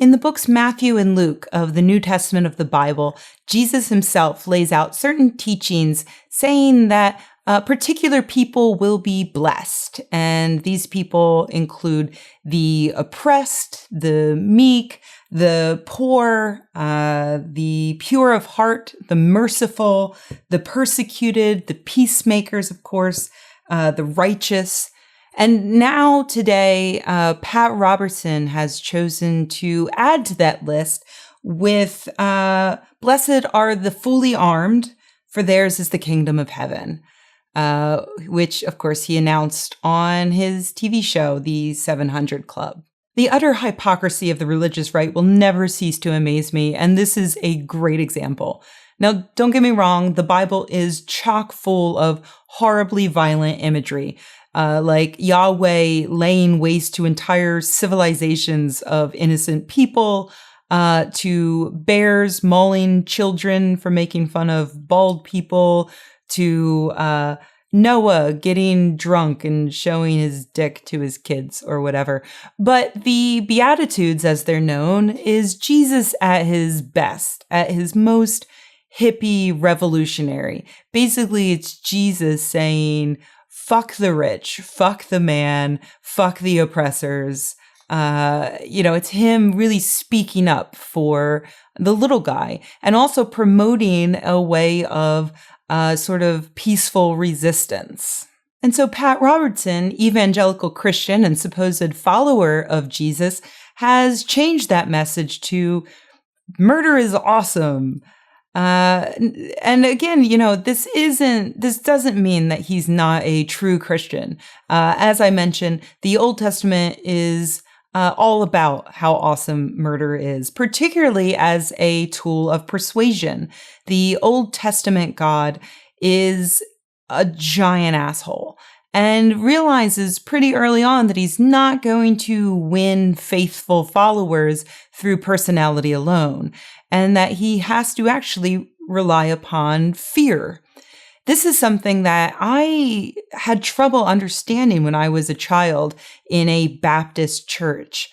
In the books Matthew and Luke of the New Testament of the Bible, Jesus himself lays out certain teachings saying that particular people will be blessed. And these people include the oppressed, the meek, the poor, the pure of heart, the merciful, the persecuted, the peacemakers, of course, the righteous. And now today, Pat Robertson has chosen to add to that list with blessed are the fully armed, for theirs is the kingdom of heaven, which, of course, he announced on his TV show, The 700 Club. The utter hypocrisy of the religious right will never cease to amaze me, and this is a great example. Now, don't get me wrong, the Bible is chock full of horribly violent imagery, like Yahweh laying waste to entire civilizations of innocent people, to bears mauling children for making fun of bald people, to Noah getting drunk and showing his dick to his kids or whatever. But the Beatitudes, as they're known, is Jesus at his best, at his most hippie revolutionary. Basically, it's Jesus saying, fuck the rich, fuck the man, fuck the oppressors. It's him really speaking up for the little guy and also promoting a way of sort of peaceful resistance. And so Pat Robertson, evangelical Christian and supposed follower of Jesus, has changed that message to murder is awesome. And again, this doesn't mean that he's not a true Christian. As I mentioned, the Old Testament is all about how awesome murder is, particularly as a tool of persuasion. The Old Testament God is a giant asshole and realizes pretty early on that he's not going to win faithful followers through personality alone, and that he has to actually rely upon fear. This is something that I had trouble understanding when I was a child in a Baptist church.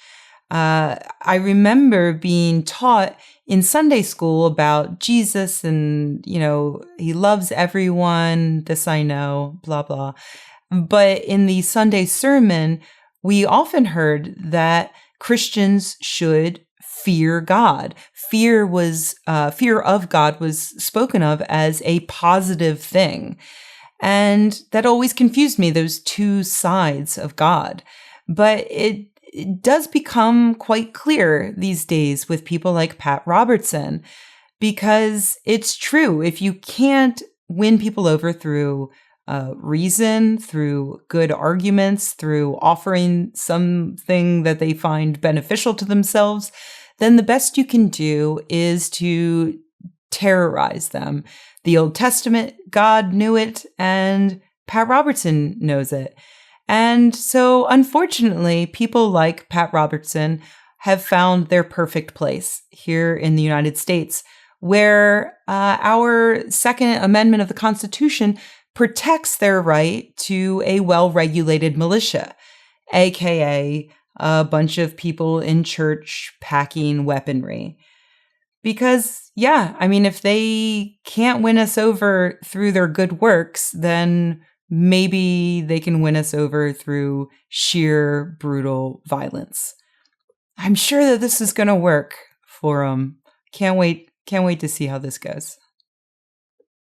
I remember being taught in Sunday school about Jesus and, he loves everyone, this I know, blah, blah. But in the Sunday sermon, we often heard that Christians should fear God. Fear of God was spoken of as a positive thing. And that always confused me, those two sides of God. But it does become quite clear these days with people like Pat Robertson, because it's true. If you can't win people over through reason, through good arguments, through offering something that they find beneficial to themselves, then the best you can do is to terrorize them. The Old Testament, God knew it, and Pat Robertson knows it. And so, unfortunately, people like Pat Robertson have found their perfect place here in the United States, where our Second Amendment of the Constitution protects their right to a well-regulated militia, aka a bunch of people in church packing weaponry. Because, if they can't win us over through their good works, then maybe they can win us over through sheer brutal violence. I'm sure that this is going to work for them. Can't wait to see how this goes.